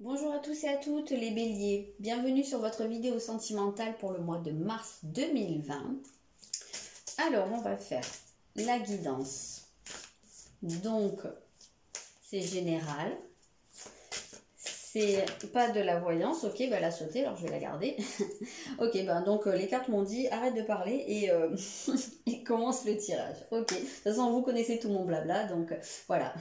Bonjour à tous et à toutes les béliers, bienvenue sur votre vidéo sentimentale pour le mois de mars 2020. Alors on va faire la guidance, donc c'est général, c'est pas de la voyance, ok, bah elle a sauté alors je vais la garder. Ok, ben donc les cartes m'ont dit arrête de parler et, et commence le tirage. Ok, de toute façon vous connaissez tout mon blabla, donc voilà.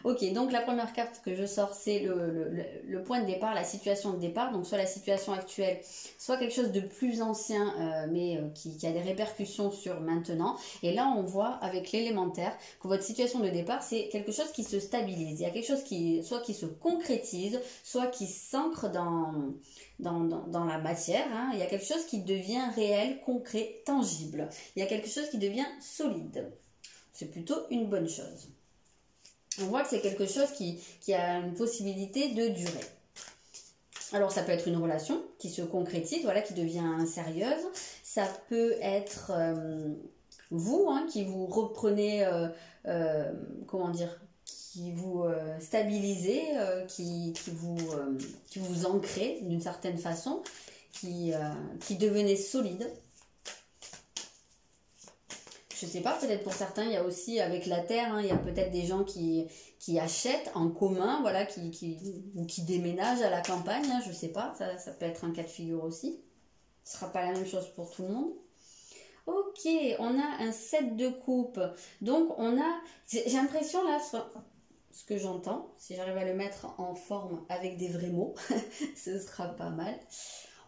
Ok, donc la première carte que je sors, c'est le point de départ, la situation de départ. Donc soit la situation actuelle, soit quelque chose de plus ancien, mais qui a des répercussions sur maintenant. Et là, on voit avec l'élémentaire que votre situation de départ, c'est quelque chose qui se stabilise. Il y a quelque chose qui, soit qui se concrétise, soit qui s'ancre dans la matière. Hein. Il y a quelque chose qui devient réel, concret, tangible. Il y a quelque chose qui devient solide. C'est plutôt une bonne chose. On voit que c'est quelque chose qui a une possibilité de durer. Alors ça peut être une relation qui se concrétise, voilà, qui devient sérieuse. Ça peut être vous, hein, qui vous reprenez, comment dire, qui vous stabilisez, qui vous ancrez d'une certaine façon, qui devenez solide. Je sais pas, peut-être pour certains, il y a aussi avec la terre, hein, il y a peut-être des gens qui achètent en commun, voilà, ou qui déménagent à la campagne, hein, je sais pas, ça peut être un cas de figure aussi. Ce sera pas la même chose pour tout le monde. Ok, on a un 7 de coupe. Donc on a, j'ai l'impression là, ce que j'entends, si j'arrive à le mettre en forme avec des vrais mots, ce sera pas mal.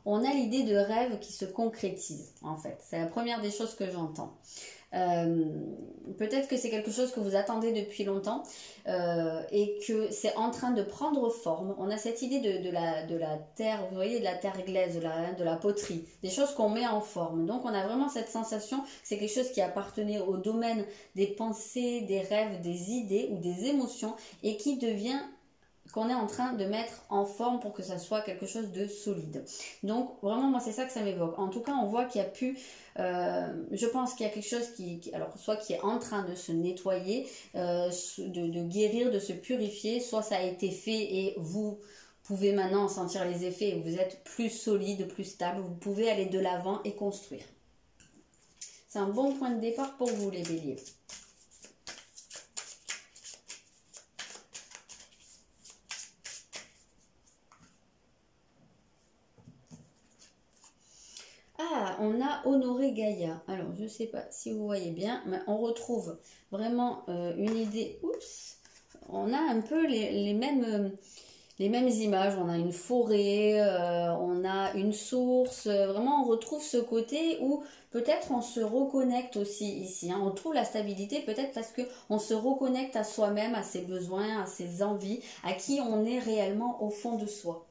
On a l'idée de rêve qui se concrétise, en fait. C'est la première des choses que j'entends. Peut-être que c'est quelque chose que vous attendez depuis longtemps et que c'est en train de prendre forme. On a cette idée de la terre, vous voyez, de la terre glaise, de la poterie, des choses qu'on met en forme. Donc on a vraiment cette sensation que c'est quelque chose qui appartenait au domaine des pensées, des rêves, des idées ou des émotions et qui devient qu'on est en train de mettre en forme pour que ça soit quelque chose de solide. Donc vraiment moi c'est ça que ça m'évoque. En tout cas on voit qu'il y a pu, je pense qu'il y a quelque chose alors soit qui est en train de se nettoyer, de guérir, de se purifier, soit ça a été fait et vous pouvez maintenant sentir les effets et vous êtes plus solide, plus stable, vous pouvez aller de l'avant et construire. C'est un bon point de départ pour vous les béliers. Ah, on a Honoré Gaïa. Alors, je ne sais pas si vous voyez bien, mais on retrouve vraiment une idée. Oups, on a un peu les mêmes images. On a une forêt, on a une source. Vraiment, on retrouve ce côté où peut-être on se reconnecte aussi ici. Hein. On trouve la stabilité peut-être parce qu'on se reconnecte à soi-même, à ses besoins, à ses envies, à qui on est réellement au fond de soi.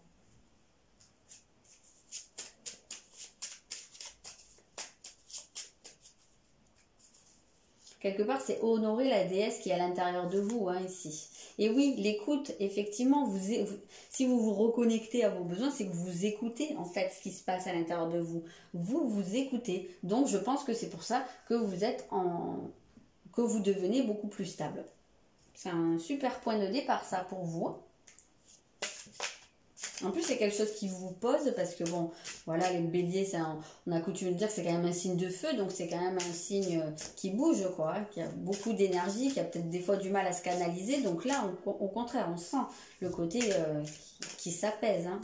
Quelque part, c'est honorer la déesse qui est à l'intérieur de vous, hein, ici. Et oui, l'écoute, effectivement, si vous vous reconnectez à vos besoins, c'est que vous écoutez, en fait, ce qui se passe à l'intérieur de vous. Vous écoutez. Donc, je pense que c'est pour ça que que vous devenez beaucoup plus stable. C'est un super point de départ, ça, pour vous. En plus, c'est quelque chose qui vous pose parce que, bon, voilà, les béliers, on a coutume de dire que c'est quand même un signe de feu, donc c'est quand même un signe qui bouge, quoi, hein, qui a beaucoup d'énergie, qui a peut-être des fois du mal à se canaliser. Donc là, au contraire, on sent le côté qui s'apaise. Hein.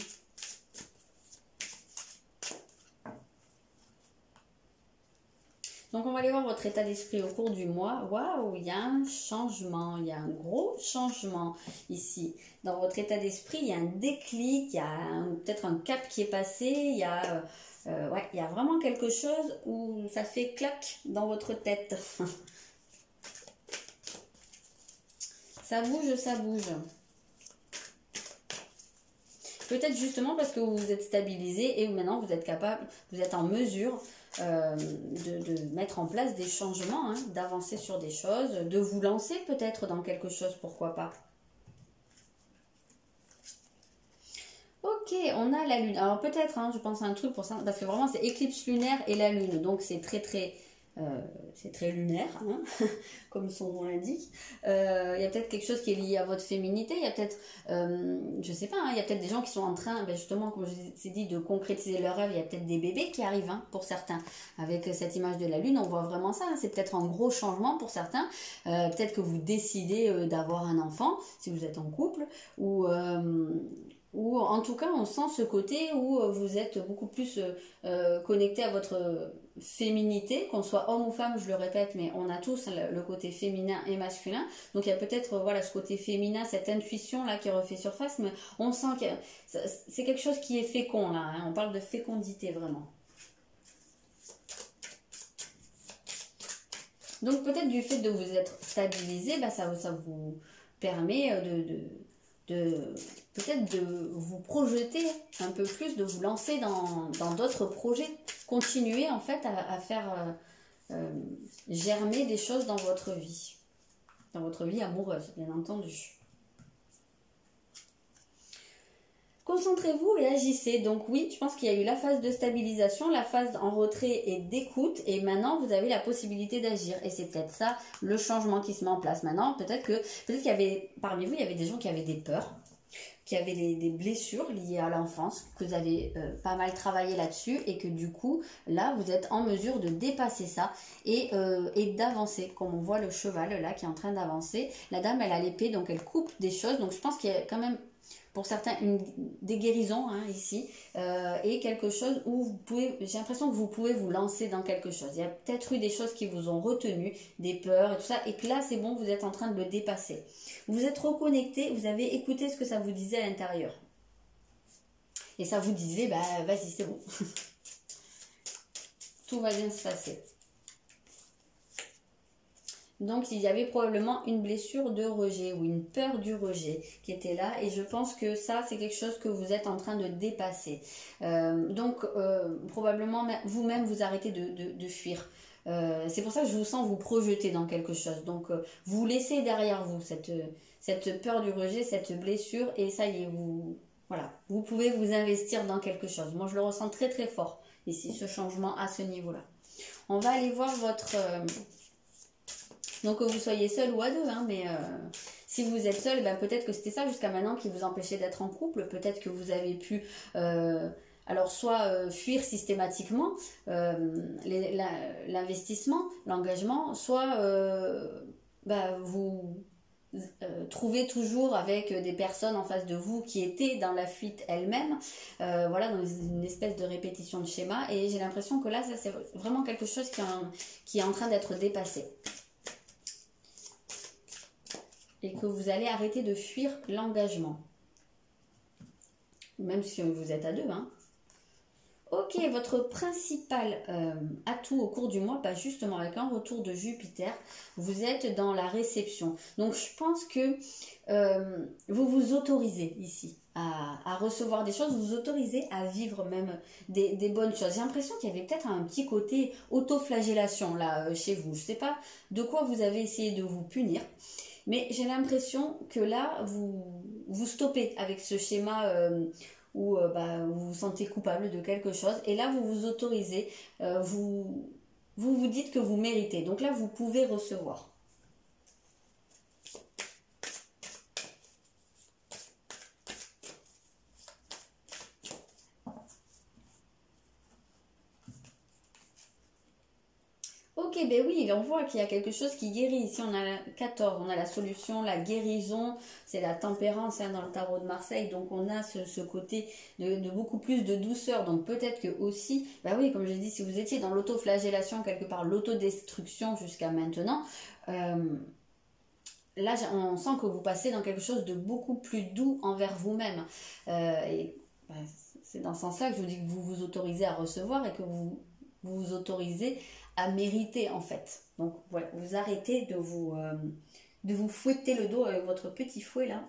Donc on va aller voir votre état d'esprit au cours du mois. Waouh, il y a un changement, il y a un gros changement ici. Dans votre état d'esprit, il y a un déclic, il y a peut-être un cap qui est passé, il y a vraiment quelque chose où ça fait clac dans votre tête. Ça bouge, ça bouge. Peut-être justement parce que vous vous êtes stabilisé et maintenant vous êtes capable, vous êtes en mesure de mettre en place des changements, hein, d'avancer sur des choses, de vous lancer peut-être dans quelque chose, pourquoi pas. Ok, on a la lune. Alors peut-être, hein, je pense à un truc pour ça, parce que vraiment c'est éclipse lunaire et la lune, donc c'est très très c'est très lunaire, hein, comme son nom l'indique. Il y a peut-être quelque chose qui est lié à votre féminité. Il y a peut-être, je sais pas, hein, il y a peut-être des gens qui sont en train, justement, comme je vous ai dit, de concrétiser leur rêve. Il y a peut-être des bébés qui arrivent, hein, pour certains. Avec cette image de la lune, on voit vraiment ça. Hein, c'est peut-être un gros changement pour certains. Peut-être que vous décidez d'avoir un enfant, si vous êtes en couple, ou en tout cas on sent ce côté où vous êtes beaucoup plus connecté à votre féminité, qu'on soit homme ou femme, je le répète, mais on a tous le côté féminin et masculin, donc il y a peut-être voilà ce côté féminin, cette intuition là qui refait surface, mais on sent que c'est quelque chose qui est fécond là, hein, on parle de fécondité vraiment. Donc peut-être du fait de vous être stabilisé, ça vous permet peut-être de vous projeter un peu plus, de vous lancer dans d'autres projets, continuer en fait à faire germer des choses dans votre vie amoureuse, bien entendu. Concentrez-vous et agissez. Donc oui, je pense qu'il y a eu la phase de stabilisation, la phase en retrait et d'écoute, et maintenant vous avez la possibilité d'agir. Et c'est peut-être ça le changement qui se met en place maintenant. Peut-être qu'il y avait, parmi vous, il y avait des gens qui avaient des peurs, qui avaient des blessures liées à l'enfance, que vous avez pas mal travaillé là-dessus, et que du coup, là, vous êtes en mesure de dépasser ça et d'avancer. Comme on voit le cheval là qui est en train d'avancer. La dame, elle a l'épée, donc elle coupe des choses. Donc je pense qu'il y a quand même, pour certains, des guérisons, hein, ici, et quelque chose où vous pouvez, j'ai l'impression que vous pouvez vous lancer dans quelque chose. Il y a peut-être eu des choses qui vous ont retenu, des peurs et tout ça, et que là c'est bon, vous êtes en train de le dépasser. Vous êtes reconnecté, vous avez écouté ce que ça vous disait à l'intérieur. Et ça vous disait, vas-y, c'est bon. Tout va bien se passer. Donc il y avait probablement une blessure de rejet ou une peur du rejet qui était là, et je pense que ça c'est quelque chose que vous êtes en train de dépasser. Probablement vous-même vous arrêtez de fuir. C'est pour ça que je vous sens vous projeter dans quelque chose. Donc vous laissez derrière vous cette peur du rejet, cette blessure, et ça y est, voilà, vous pouvez vous investir dans quelque chose. Moi je le ressens très très fort ici, ce changement à ce niveau-là. On va aller voir votre... Donc que vous soyez seul ou à deux, hein, mais si vous êtes seul, peut-être que c'était ça jusqu'à maintenant qui vous empêchait d'être en couple. Peut-être que vous avez pu, alors soit fuir systématiquement l'investissement, l'engagement, soit vous trouvez toujours avec des personnes en face de vous qui étaient dans la fuite elles-mêmes, voilà, dans une espèce de répétition de schéma. Et j'ai l'impression que là, ça c'est vraiment quelque chose qui est en train d'être dépassé. Et que vous allez arrêter de fuir l'engagement. Même si vous êtes à deux. Hein. Ok, votre principal atout au cours du mois, justement avec un retour de Jupiter, vous êtes dans la réception. Donc je pense que vous vous autorisez ici à recevoir des choses, vous vous autorisez à vivre même des bonnes choses. J'ai l'impression qu'il y avait peut-être un petit côté auto-flagellation là chez vous. Je ne sais pas de quoi vous avez essayé de vous punir. Mais j'ai l'impression que là, vous stoppez avec ce schéma où vous vous sentez coupable de quelque chose. Et là, vous vous autorisez, vous dites que vous méritez. Donc là, vous pouvez recevoir. Ok, oui, on voit qu'il y a quelque chose qui guérit. Ici, on a la 14, on a la solution, la guérison, c'est la tempérance hein, dans le tarot de Marseille. Donc, on a ce côté de beaucoup plus de douceur. Donc, peut-être que aussi, oui, comme j'ai dit, si vous étiez dans l'autoflagellation, quelque part, l'autodestruction jusqu'à maintenant, là, on sent que vous passez dans quelque chose de beaucoup plus doux envers vous-même. C'est dans ce sens-là que je vous dis que vous vous autorisez à recevoir et que vous vous autorisez à mériter en fait. Donc voilà, vous arrêtez de vous fouetter le dos avec votre petit fouet là.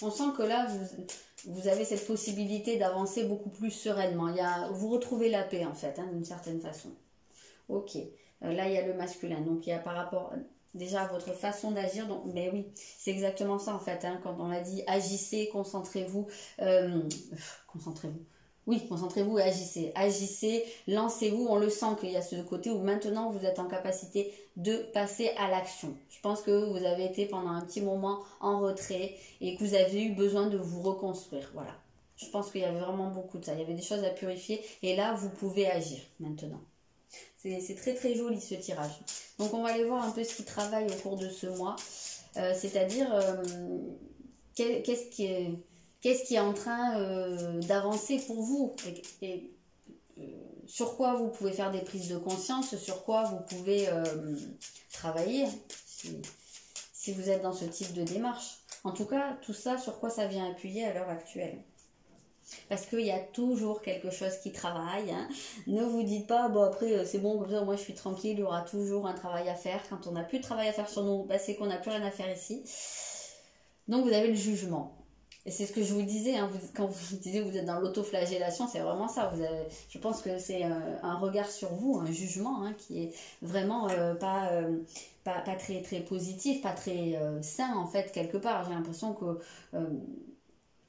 On sent que là vous avez cette possibilité d'avancer beaucoup plus sereinement. Vous retrouvez la paix en fait, hein, d'une certaine façon. Ok, là il y a le masculin, donc il y a par rapport déjà votre façon d'agir. Donc, mais oui, c'est exactement ça en fait. Hein, quand on l'a dit, agissez, concentrez-vous, concentrez-vous. Oui, concentrez-vous et agissez. Agissez, lancez-vous. On le sent qu'il y a ce côté où maintenant vous êtes en capacité de passer à l'action. Je pense que vous avez été pendant un petit moment en retrait et que vous avez eu besoin de vous reconstruire. Voilà. Je pense qu'il y avait vraiment beaucoup de ça. Il y avait des choses à purifier et là, vous pouvez agir maintenant. C'est très très joli ce tirage. Donc on va aller voir un peu ce qui travaille au cours de ce mois. C'est-à-dire, qu'est-ce qui est en train d'avancer pour vous et sur quoi vous pouvez faire des prises de conscience, sur quoi vous pouvez travailler si vous êtes dans ce type de démarche. En tout cas, tout ça, sur quoi ça vient appuyer à l'heure actuelle. Parce qu'il y a toujours quelque chose qui travaille. Hein. Ne vous dites pas, bon après c'est bon, comme ça moi je suis tranquille, il y aura toujours un travail à faire. Quand on n'a plus de travail à faire sur nous, bah, c'est qu'on n'a plus rien à faire ici. Donc vous avez le jugement. Et c'est ce que je vous disais, hein, quand vous disiez que vous êtes dans l'autoflagellation, c'est vraiment ça. Je pense que c'est un regard sur vous, un jugement hein, qui est vraiment pas très, très positif, pas très sain en fait quelque part. J'ai l'impression que...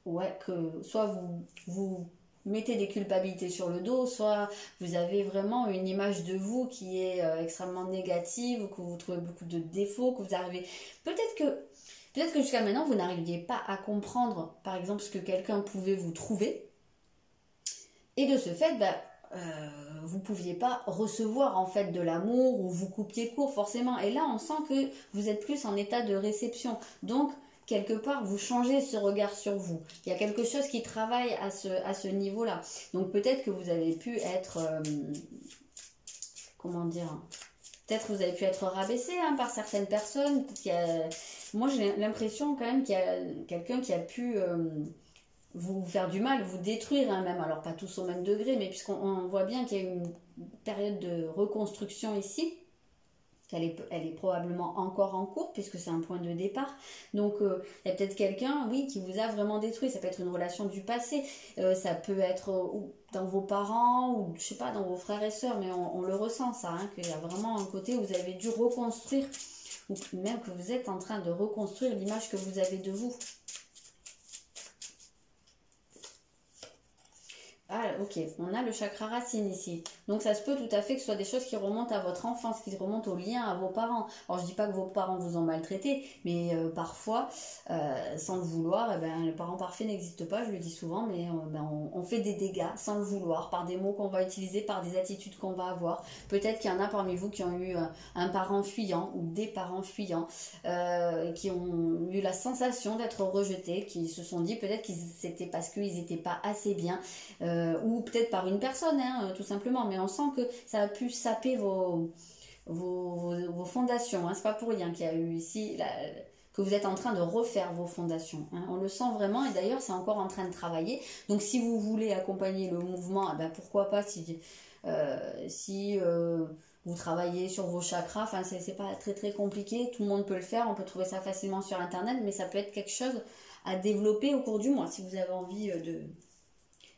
ouais, que soit vous mettez des culpabilités sur le dos, soit vous avez vraiment une image de vous qui est extrêmement négative, que vous trouvez beaucoup de défauts, que vous arrivez... Peut-être que jusqu'à maintenant, vous n'arriviez pas à comprendre, par exemple, ce que quelqu'un pouvait vous trouver. Et de ce fait, vous ne pouviez pas recevoir en fait de l'amour ou vous coupiez court forcément. Et là, on sent que vous êtes plus en état de réception. Donc, quelque part, vous changez ce regard sur vous. Il y a quelque chose qui travaille à ce niveau-là. Donc, peut-être que vous avez pu être... comment dire ? Peut-être que vous avez pu être rabaissé hein, par certaines personnes. Moi, j'ai l'impression quand même qu'il y a quelqu'un qui a pu vous faire du mal, vous détruire hein, même. Alors, pas tous au même degré, mais puisqu'on voit bien qu'il y a une période de reconstruction ici. Elle est probablement encore en cours puisque c'est un point de départ. Donc, il y a peut-être quelqu'un, oui, qui vous a vraiment détruit. Ça peut être une relation du passé. Ça peut être dans vos parents ou, je sais pas, dans vos frères et sœurs. Mais on le ressent, ça, hein, qu'il y a vraiment un côté où vous avez dû reconstruire ou même que vous êtes en train de reconstruire l'image que vous avez de vous. Ah, ok, on a le chakra racine ici. Donc ça se peut tout à fait que ce soit des choses qui remontent à votre enfance, qui remontent au lien à vos parents. Alors je dis pas que vos parents vous ont maltraité, mais parfois, sans le vouloir, le parent parfait n'existe pas, je le dis souvent, mais on fait des dégâts sans le vouloir, par des mots qu'on va utiliser, par des attitudes qu'on va avoir. Peut-être qu'il y en a parmi vous qui ont eu un parent fuyant ou des parents fuyants, qui ont eu la sensation d'être rejetés, qui se sont dit peut-être que c'était parce qu'ils n'étaient pas assez bien, ou peut-être par une personne, hein, tout simplement, mais on sent que ça a pu saper vos fondations, hein. C'est pas pour rien qu'il y a eu ici que vous êtes en train de refaire vos fondations, hein. On le sent vraiment et d'ailleurs c'est encore en train de travailler. Donc si vous voulez accompagner le mouvement, pourquoi pas si vous travaillez sur vos chakras, enfin c'est pas très très compliqué, tout le monde peut le faire, on peut trouver ça facilement sur internet, mais ça peut être quelque chose à développer au cours du mois si vous avez envie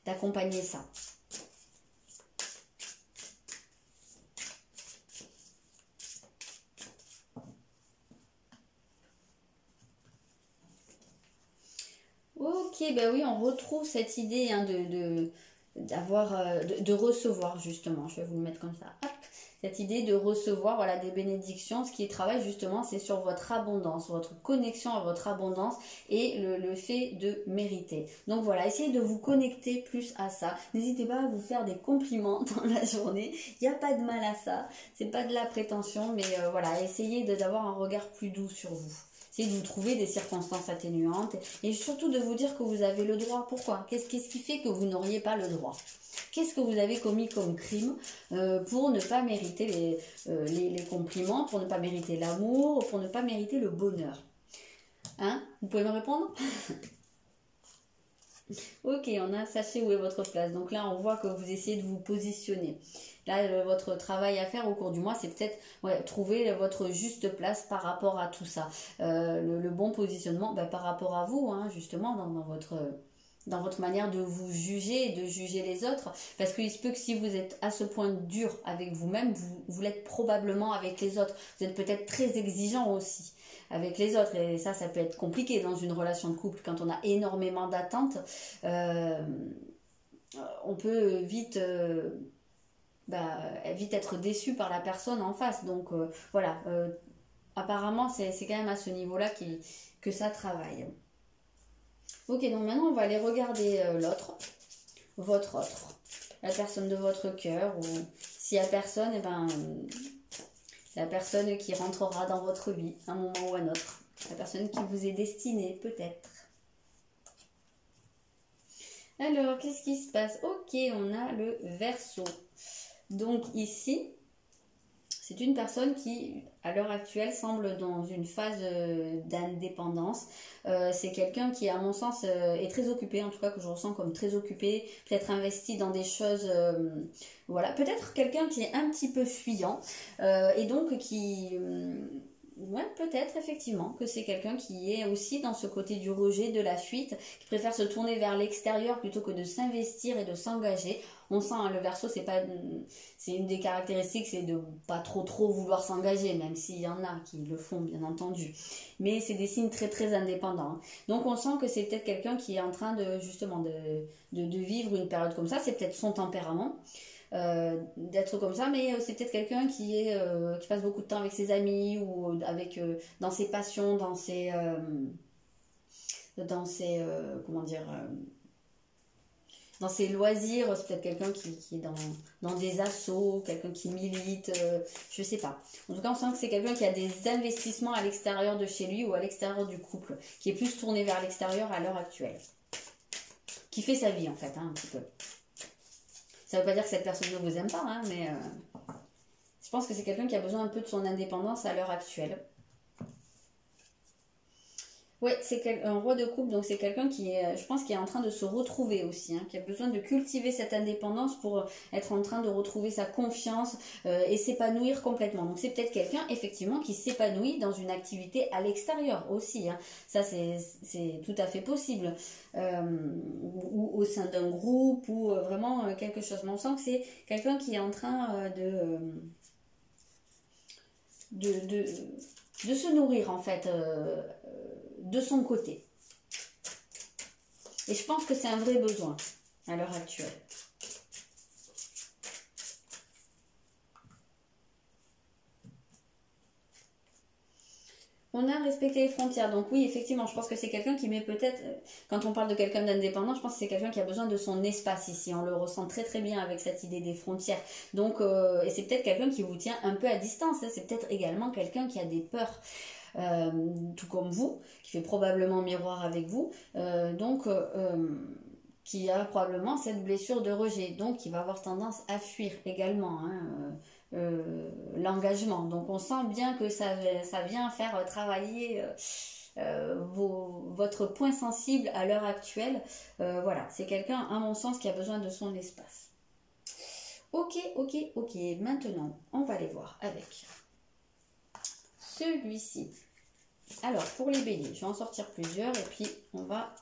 d'accompagner ça. Ok, ben oui, on retrouve cette idée hein, de recevoir justement. Je vais vous le mettre comme ça. Hop. Cette idée de recevoir voilà, des bénédictions. Ce qui travaille justement, c'est sur votre abondance, votre connexion à votre abondance et le fait de mériter. Donc voilà, essayez de vous connecter plus à ça. N'hésitez pas à vous faire des compliments dans la journée. Il n'y a pas de mal à ça. C'est pas de la prétention, mais voilà, essayez d'avoir un regard plus doux sur vous. Essayez de vous trouver des circonstances atténuantes et surtout de vous dire que vous avez le droit. Pourquoi ? Qu'est-ce qui fait que vous n'auriez pas le droit ? Qu'est-ce que vous avez commis comme crime pour ne pas mériter les compliments, pour ne pas mériter l'amour, pour ne pas mériter le bonheur ? Hein ? Vous pouvez me répondre ? Ok, on a sachez où est votre place. Donc là, on voit que vous essayez de vous positionner. Là, votre travail à faire au cours du mois, c'est peut-être trouver votre juste place par rapport à tout ça. Le bon positionnement par rapport à vous, hein, justement, dans dans votre manière de vous juger et de juger les autres, parce qu'il se peut que si vous êtes à ce point dur avec vous-même, vous l'êtes probablement avec les autres. Vous êtes peut-être très exigeant aussi avec les autres, et ça peut être compliqué dans une relation de couple quand on a énormément d'attentes. On peut vite être déçu par la personne en face. Donc voilà, apparemment c'est quand même à ce niveau-là que ça travaille. Ok, donc maintenant on va aller regarder l'autre, votre autre, la personne de votre cœur, ou s'il n'y a personne, et la personne qui rentrera dans votre vie à un moment ou à un autre, la personne qui vous est destinée peut-être. Alors, qu'est-ce qui se passe? Ok, on a le Verseau. Donc ici, c'est une personne qui, à l'heure actuelle, semble dans une phase d'indépendance. C'est quelqu'un qui, à mon sens, est très occupé, en tout cas que je ressens comme très occupé, peut-être investi dans des choses... voilà, peut-être quelqu'un qui est un petit peu fuyant, et donc qui... ouais, peut-être effectivement que c'est quelqu'un qui est aussi dans ce côté du rejet, de la fuite, qui préfère se tourner vers l'extérieur plutôt que de s'investir et de s'engager. On sent, hein, le Verseau, c'est une des caractéristiques, c'est de pas trop vouloir s'engager, même s'il y en a qui le font, bien entendu. Mais c'est des signes très très indépendants. Donc on sent que c'est peut-être quelqu'un qui est en train de justement de vivre une période comme ça. C'est peut-être son tempérament. D'être comme ça, mais c'est peut-être quelqu'un qui passe beaucoup de temps avec ses amis ou avec dans ses passions, dans ses comment dire, dans ses loisirs. C'est peut-être quelqu'un qui est dans des assos, quelqu'un qui milite, je sais pas. En tout cas, on sent que c'est quelqu'un qui a des investissements à l'extérieur de chez lui ou à l'extérieur du couple, qui est plus tourné vers l'extérieur à l'heure actuelle, qui fait sa vie en fait, hein, un petit peu. Ça ne veut pas dire que cette personne ne vous aime pas, hein, mais je pense que c'est quelqu'un qui a besoin un peu de son indépendance à l'heure actuelle. Oui, c'est un roi de coupe, donc c'est quelqu'un qui est, je pense, qui est en train de se retrouver aussi, hein, qui a besoin de cultiver cette indépendance pour être en train de retrouver sa confiance et s'épanouir complètement. Donc c'est peut-être quelqu'un, effectivement, qui s'épanouit dans une activité à l'extérieur aussi, hein. Ça, c'est tout à fait possible. Ou au sein d'un groupe, ou vraiment quelque chose. Mais on sent que c'est quelqu'un qui est en train de se nourrir, en fait, de son côté. Et je pense que c'est un vrai besoin à l'heure actuelle. On a respecté les frontières. Donc oui, effectivement, je pense que c'est quelqu'un qui met peut-être, quand on parle de quelqu'un d'indépendant, je pense que c'est quelqu'un qui a besoin de son espace ici. On le ressent très très bien avec cette idée des frontières. Donc, et c'est peut-être quelqu'un qui vous tient un peu à distance, hein. C'est peut-être également quelqu'un qui a des peurs. Tout comme vous, qui fait probablement miroir avec vous, qui a probablement cette blessure de rejet, donc qui va avoir tendance à fuir également, hein, l'engagement. Donc on sent bien que ça vient faire travailler votre point sensible à l'heure actuelle. Voilà, c'est quelqu'un, à mon sens, qui a besoin de son espace. Ok, maintenant on va aller voir avec celui-ci. Alors, pour les béliers, je vais en sortir plusieurs et puis on va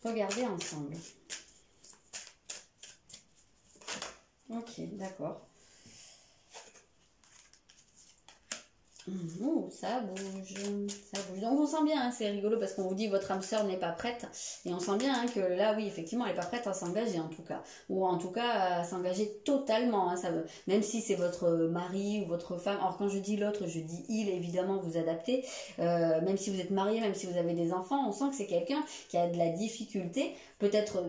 regarder ensemble. Ok, d'accord. Oh, ça bouge. Donc on sent bien, hein, c'est rigolo parce qu'on vous dit votre âme sœur n'est pas prête. Et on sent bien, hein, que là, oui, effectivement, elle n'est pas prête à s'engager en tout cas. Ou en tout cas à s'engager totalement. Hein, même si c'est votre mari ou votre femme. Alors quand je dis l'autre, je dis il, évidemment, vous adaptez. Même si vous êtes marié, même si vous avez des enfants, on sent que c'est quelqu'un qui a de la difficulté, peut-être...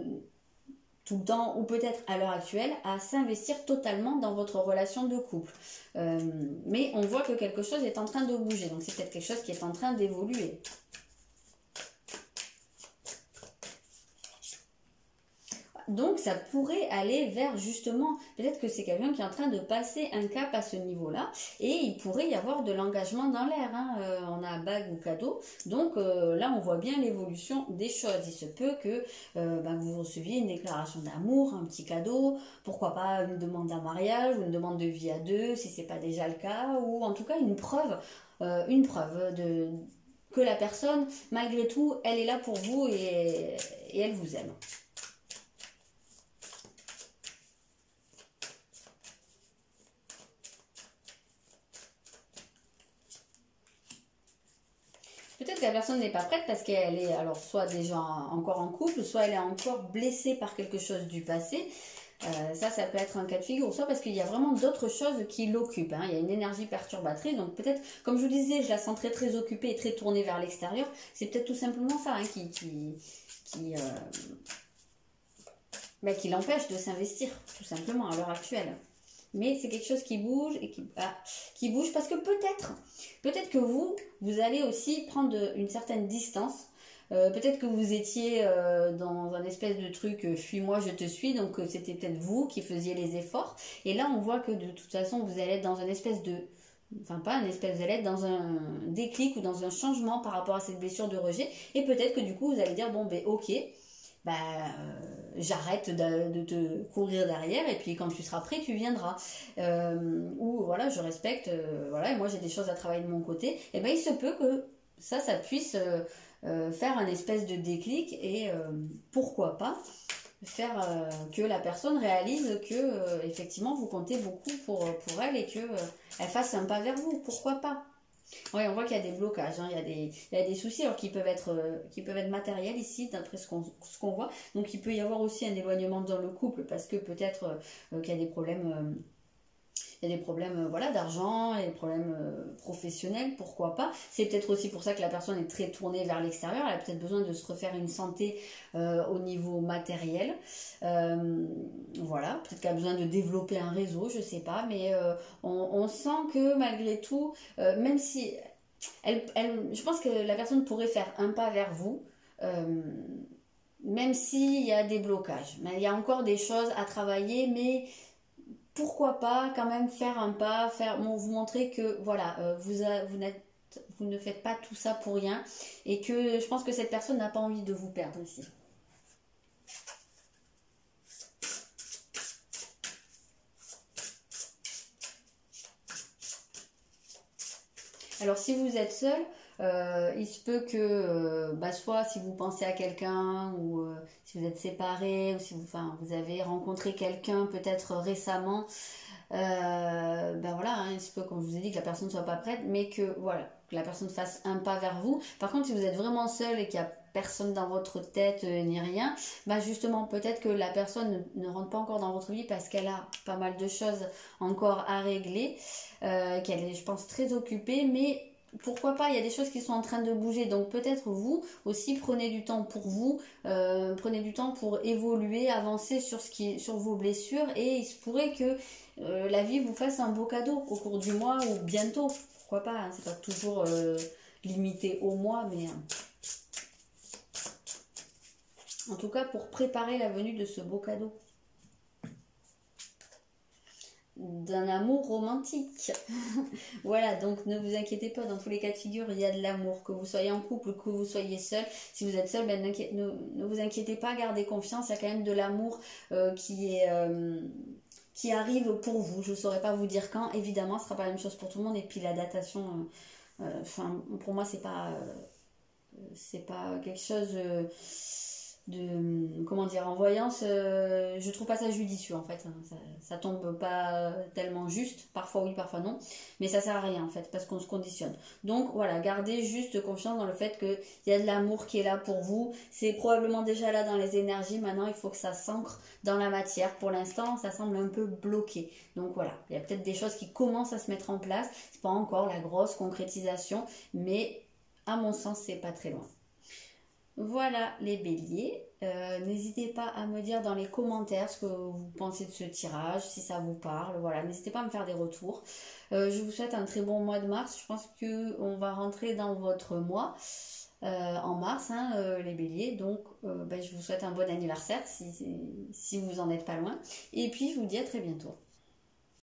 tout le temps, ou peut-être à l'heure actuelle, à s'investir totalement dans votre relation de couple. Mais on voit que quelque chose est en train de bouger, donc c'est peut-être quelque chose qui est en train d'évoluer. Donc ça pourrait aller vers justement, peut-être que c'est quelqu'un qui est en train de passer un cap à ce niveau-là, et il pourrait y avoir de l'engagement dans l'air, hein. On a bague ou cadeau, donc là on voit bien l'évolution des choses. Il se peut que vous receviez une déclaration d'amour, un petit cadeau, pourquoi pas une demande d'un mariage ou une demande de vie à deux si c'est pas déjà le cas, ou en tout cas une preuve que la personne, malgré tout, elle est là pour vous et elle vous aime. Peut-être que la personne n'est pas prête parce qu'elle est alors soit déjà encore en couple, soit elle est encore blessée par quelque chose du passé. Ça peut être un cas de figure, soit parce qu'il y a vraiment d'autres choses qui l'occupent. Hein. Il y a une énergie perturbatrice, donc peut-être, comme je vous disais, je la sens très très occupée et très tournée vers l'extérieur. C'est peut-être tout simplement ça hein, qui l'empêche de s'investir, tout simplement, à l'heure actuelle. Mais c'est quelque chose qui bouge et qui bouge parce que peut-être que vous allez aussi prendre une certaine distance. Peut-être que vous étiez dans un espèce de truc fuis-moi, je te suis, donc c'était peut-être vous qui faisiez les efforts. Et là, on voit que de toute façon, vous allez être dans une espèce de... Enfin, pas un espèce, vous allez être dans un déclic ou dans un changement par rapport à cette blessure de rejet. Et peut-être que du coup, vous allez dire, bon, ben ok, j'arrête de te courir derrière et puis quand tu seras prêt tu viendras ou voilà je respecte voilà et moi j'ai des choses à travailler de mon côté et ben il se peut que ça puisse faire un espèce de déclic et pourquoi pas faire que la personne réalise que effectivement vous comptez beaucoup pour elle et que elle fasse un pas vers vous, pourquoi pas. Oui, on voit qu'il y a des blocages, hein, il y a des soucis alors qui peuvent être matériels ici, d'après ce qu'on voit. Donc il peut y avoir aussi un éloignement dans le couple parce que peut-être qu'il y a des problèmes, voilà, d'argent et des problèmes professionnels, pourquoi pas. C'est peut-être aussi pour ça que la personne est très tournée vers l'extérieur, elle a peut-être besoin de se refaire une santé au niveau matériel. Voilà, peut-être qu'elle a besoin de développer un réseau, je sais pas, mais on sent que malgré tout, même si je pense que la personne pourrait faire un pas vers vous, même s'il y a des blocages. Mais il y a encore des choses à travailler, mais pourquoi pas quand même faire un pas, vous montrer que voilà, vous ne faites pas tout ça pour rien et que je pense que cette personne n'a pas envie de vous perdre ici. Alors si vous êtes seul, il se peut que soit si vous pensez à quelqu'un ou si vous êtes séparés ou si vous avez rencontré quelqu'un peut-être récemment, voilà, hein, il se peut, comme je vous ai dit, que la personne ne soit pas prête, mais que voilà, que la personne fasse un pas vers vous. Par contre, si vous êtes vraiment seul et qu'il n'y a personne dans votre tête ni rien, justement peut-être que la personne ne rentre pas encore dans votre vie parce qu'elle a pas mal de choses encore à régler, qu'elle est je pense très occupée, mais pourquoi pas, il y a des choses qui sont en train de bouger, donc peut-être vous aussi prenez du temps pour vous, prenez du temps pour évoluer, avancer sur vos blessures et il se pourrait que la vie vous fasse un beau cadeau au cours du mois ou bientôt, pourquoi pas, hein, c'est pas toujours limité au mois, mais en tout cas pour préparer la venue de ce beau cadeau. D'un amour romantique. Voilà, donc ne vous inquiétez pas, dans tous les cas de figure, il y a de l'amour, que vous soyez en couple, que vous soyez seul. Si vous êtes seul, ne vous inquiétez pas, gardez confiance, il y a quand même de l'amour qui arrive pour vous. Je ne saurais pas vous dire quand, évidemment, ce ne sera pas la même chose pour tout le monde, et puis la datation, pour moi, c'est pas quelque chose comment dire, en voyance, je trouve pas ça judicieux en fait, ça tombe pas tellement juste, parfois oui, parfois non, mais ça sert à rien en fait, parce qu'on se conditionne. Donc voilà, gardez juste confiance dans le fait qu'il y a de l'amour qui est là pour vous, c'est probablement déjà là dans les énergies, maintenant il faut que ça s'ancre dans la matière. Pour l'instant, ça semble un peu bloqué, donc voilà, il y a peut-être des choses qui commencent à se mettre en place, c'est pas encore la grosse concrétisation, mais à mon sens, c'est pas très loin. Voilà les béliers, n'hésitez pas à me dire dans les commentaires ce que vous pensez de ce tirage, si ça vous parle, voilà, n'hésitez pas à me faire des retours. Je vous souhaite un très bon mois de mars, je pense qu'on va rentrer dans votre mois en mars, hein, les béliers, donc je vous souhaite un bon anniversaire si vous en êtes pas loin, et puis je vous dis à très bientôt.